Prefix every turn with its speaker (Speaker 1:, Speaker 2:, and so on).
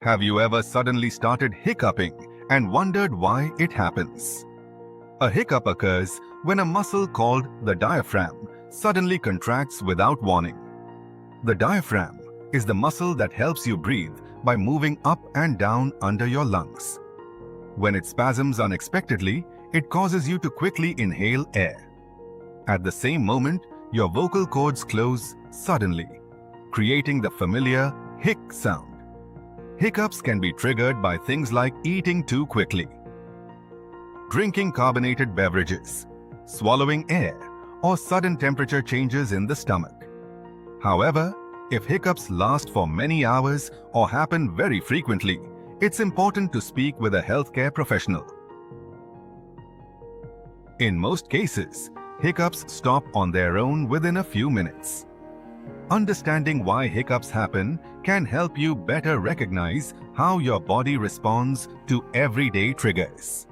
Speaker 1: Have you ever suddenly started hiccuping and wondered why it happens? A hiccup occurs when a muscle called the diaphragm suddenly contracts without warning. The diaphragm is the muscle that helps you breathe by moving up and down under your lungs. When it spasms unexpectedly, it causes you to quickly inhale air. At the same moment, your vocal cords close suddenly, creating the familiar hic sound. Hiccups can be triggered by things like eating too quickly, drinking carbonated beverages, swallowing air, or sudden temperature changes in the stomach. However, if hiccups last for many hours or happen very frequently, it's important to speak with a healthcare professional. In most cases, hiccups stop on their own within a few minutes. Understanding why hiccups happen can help you better recognize how your body responds to everyday triggers.